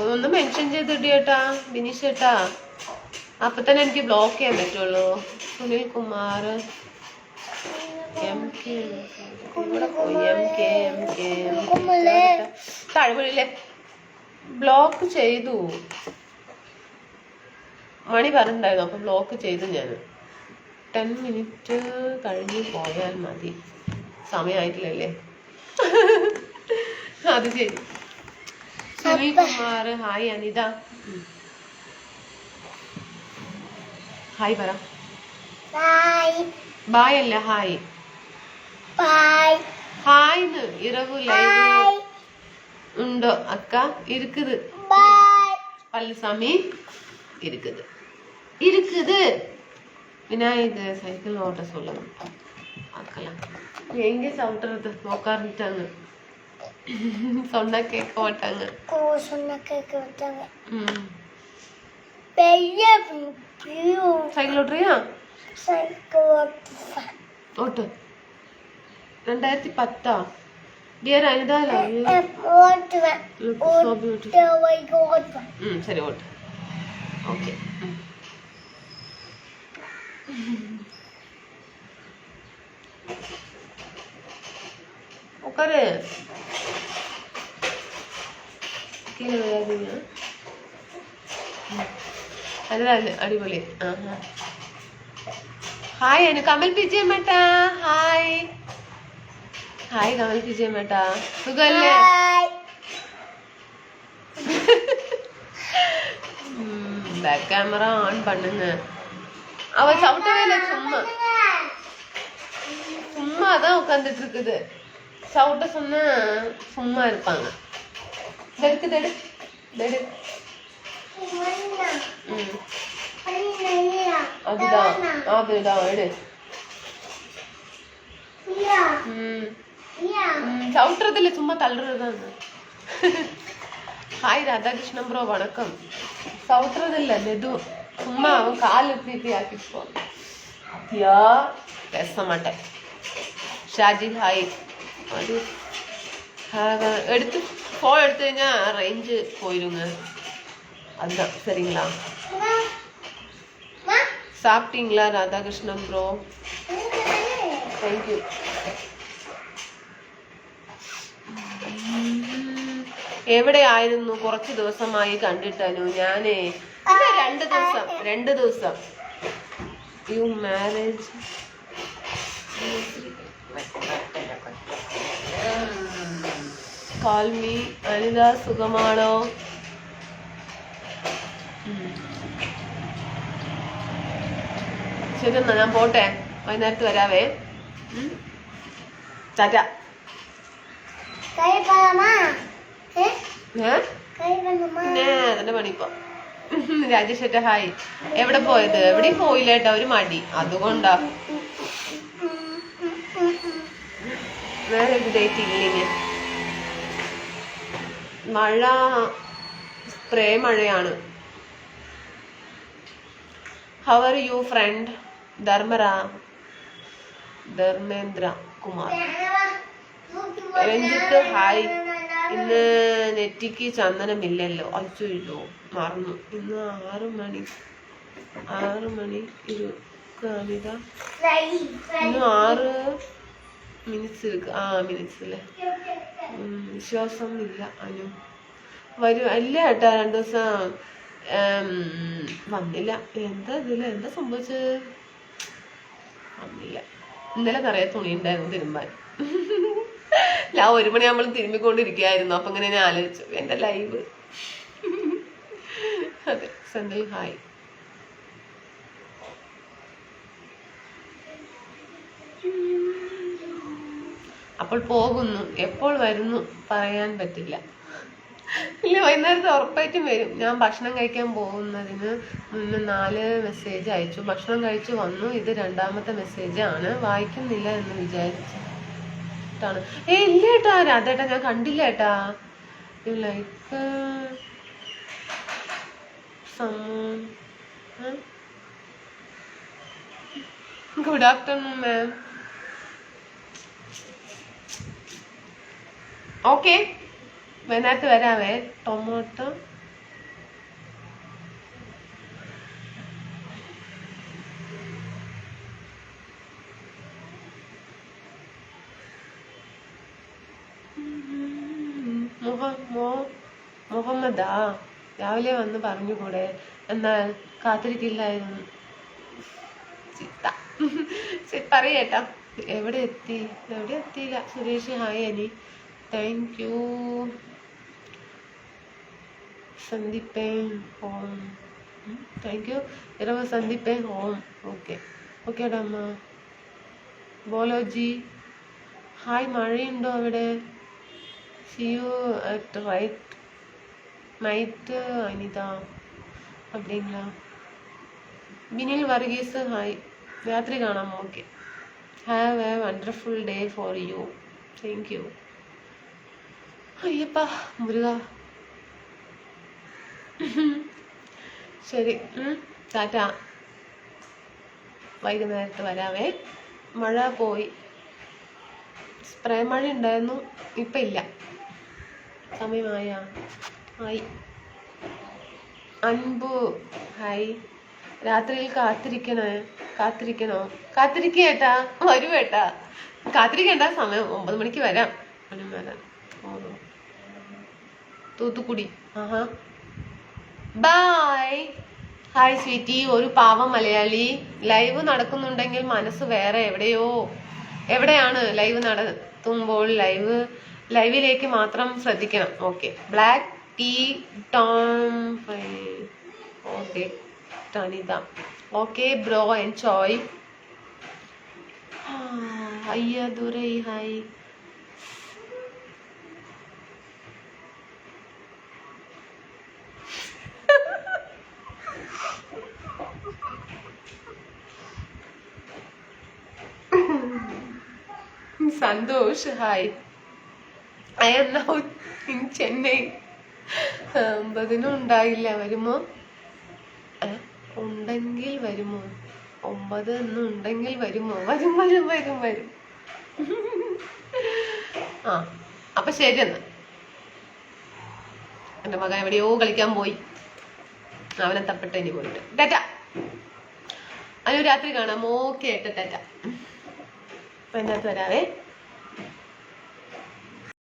ഒന്ന് മെൻഷൻ ചെയ്തിട്ട് ചേട്ടാ ബിനീഷ് ചേട്ടാ അപ്പൊ തന്നെ എനിക്ക് ബ്ലോക്ക് ചെയ്യാൻ പറ്റുള്ളൂ സുനിൽകുമാർ എം കെ ഇവിടെ പോയി എം കെ താഴ്വഴിയിലെ ബ്ലോക്ക് ചെയ്തു മണി പറഞ്ഞിട്ടുണ്ടായിരുന്നു അപ്പൊ ബ്ലോക്ക് ചെയ്തു ഞാൻ 10 മിനിറ്റ് കഴിഞ്ഞ് പോയാൽ മതി സമയമായിട്ടില്ലല്ലേ അത് ശരി സുനിൽകുമാർ ഹായ് അനിത ഹായ് പറ ബായ് അല്ല ഹായ് ഹായ്ന്ന് ഇരവു ലൈവ് ഉണ്ടോ അക്ക இருக்குது பழனிசாமி இருக்குது விநாயக சைக்கிள் ஓட்ட சொல்லணும் பார்க்கலாம் எங்க சாப்பிட்றது உட்கார்ந்துட்டாங்க சொன்னா கேட்க மாட்டாங்க சைக்கிள் ஓட்டுறியா ஓட்டு 2010 டியர் அனிதா லவ் யூ சரி ஓட்டு ஓகே உட்காரு கீழே விளையாடுங்க அதுதான் அடிபொலி ஹாய் எனக்கு கமல் பிஜே மேட்டா ஹாய் ஹாய் கமல் பிஜே மேட்டா சுகல்ல பேக் கேமரா ஆன் பண்ணுங்க அவ சவுட்டவே இல்லை சும்மா அதான் உட்காந்துட்டு இருக்குது. சவுட்ட சொன்னா சும்மா இருப்பாங்க. எடுக்குது எடு. அதுதான் எடு. சவுட்டுறது இல்லை, சும்மா தள்ளுறதுதான். ஹாய் ராதாகிருஷ்ணன் ப்ரோ, வணக்கம். சவுட்டுறது இல்லை, மெது சும்மா அவன் கால் இப்படி ஆக்கிட்டு போவான். அப்படியா பேச மாட்டேன். ஷாஜி ஹாய். அது எடுத்து ஃபோன் எடுத்து കഴിഞ്ഞാ ரேஞ்சு போயிடுங்க. அதுதான் சரிங்களா? சாப்பிட்டீங்களா ராதாகிருஷ்ணன் ப்ரோ? Thank you. എവിടെയായിരുന്നു? കുറച്ച് ദിവസമായി കണ്ടിട്ടു. ഞാനേ 2 ദിവസം. You marriage call me Anitha. സുഖമാണോ? ശരി എന്നാ ഞാൻ പോട്ടെ, വൈകുന്നേരത്ത് വരാവേ. ടാറ്റ. പിന്നെ അതിന്റെ പണിപ്പോ. രാജേഷ് ഏട്ടാ ഹായ്. എവിടെ പോയത്? എവിടെയും പോയില്ല ഏട്ടാ, ഒരു മടി, അതുകൊണ്ടാ. വേറെ ഒരു ഡേറ്റ് ഇല്ലെങ്കിൽ മഴ, സ്പ്രേ മഴയാണ്. How are U front? Dharmendra Kumar. Ranjith hi. ഇന്ന് നെറ്റിക്ക് ചന്ദനമില്ലല്ലോ. അയ്യോ മറന്നു. ഇന്ന് 6 മണി അനിത. ഇന്ന് 6 മിനിറ്റ്സ് ഇருக்கு. മിനിറ്റ്സില് വിശ്വാസം ഇല്ല. അനു വരും അല്ല ഏട്ടാ, 2 ദിവസം വന്നില്ല. എന്താ സംഭവിച്ചത്? വന്നില്ല. ഇന്നലെ നിറയെ തുണി ഉണ്ടായിരുന്നു തിരുമ്പാൻ. ഞാൻ 1 മണിയാകുമ്പോൾ തിരുമ്മിക്കൊണ്ടിരിക്കുകയായിരുന്നു. അപ്പൊ ഇങ്ങനെ ഞാൻ ആലോചിച്ചു എന്റെ ലൈവ്. അതെ. സെന്തിൽ ഹായ്. അപ്പോൾ പോകുന്നു. എപ്പോൾ വരുന്നു പറയാൻ പറ്റില്ല. ഇല്ല, വൈകുന്നേരത്തെ ഉറപ്പായിട്ടും വരും. ഞാൻ ഭക്ഷണം കഴിക്കാൻ പോകുന്നതിന് മുന്നേ 4 മെസ്സേജ് അയച്ചു. ഭക്ഷണം കഴിച്ചു വന്നു. ഇത് 2ാമത്തെ മെസ്സേജ് ആണ്. വായിക്കുന്നില്ല എന്ന് വിചാരിച്ചിട്ടാണ്. ഇല്ല ഏട്ടാ, രാധേട്ടാ ഞാൻ കണ്ടില്ല ഏട്ടാ. ലൈക്ക് ഗുഡ് ആഫ്റ്റർനൂൺ മാം. ഓക്കെ, വൈകുന്നേരത്ത് വരാവേ. ടൊമാറ്റോ മുഹമ്മദാ രാവിലെ വന്ന് പറഞ്ഞുകൂടെ? എന്നാൽ കാത്തിരിക്കില്ലായിരുന്നു. പറയേട്ടാ. എവിടെ എത്തിയില്ല. Suresh hi Ani. Thank you. സന്ദീപേൻ ഹോം. Thank you. സന്ദീപേൻ ഹോം. ഓക്കെ ഡമ്മ. ബോലോജി ഹായ്. മഴയുണ്ടോ അവിടെ? See you at right night Anitha. அப்படிங்களா? ബിനിൽ വർഗീസ് ഹായ്. രാത്രി കാണാം. Okay. Have a wonderful day for you. Thank you. Ayyappa Muruga. ശരി, ടാറ്റ. വൈകുന്നേരത്ത് വരാവേ. മഴ പോയി. സ്പ്രേ മഴ ഉണ്ടായിരുന്നു, ഇപ്പം ഇല്ല. സമയമായി. അൻപു ഹായ്. രാത്രിയിൽ കാത്തിരിക്കണോ? കാത്തിരിക്കേട്ടാ, വരുവേട്ടാ. കാത്തിരിക്കേണ്ട, സമയം 9 മണിക്ക് വരാം. തൂത്തുക്കുടി. ബൈ. Hi sweety. ഒരു പാവം മലയാളി. ലൈവ് നടക്കുന്നുണ്ടെങ്കിൽ മനസ്സ് വേറെ എവിടെയാണ് ലൈവ് നടത്തുമ്പോൾ ലൈവിലേക്ക് മാത്രം ശ്രദ്ധിക്കണം. Okay. Black tea Tom. Okay ടനിത. Okay bro, enjoy. Ayya Durai hi. Santhosh hi. I am now in Chennai. 9 ഉണ്ടായില്ല, വരുമോ? ഉണ്ടെങ്കിൽ വരുമോ? 9 ഒന്നും ഉണ്ടെങ്കിൽ വരുമോ? വരും വരും വരും വരും. ആ അപ്പൊ ശരി എന്നാ. എന്റെ മകൻ എവിടെയോ കളിക്കാൻ പോയി, അവനെ തപ്പിട്ട് ഇനി പോയിട്ട്. ടാറ്റ. അതിന് രാത്രി കാണാം. ഓക്കെ ഏട്ടാ, ടാറ്റ. അപ്പൊ അതിനകത്ത് വരാവേ.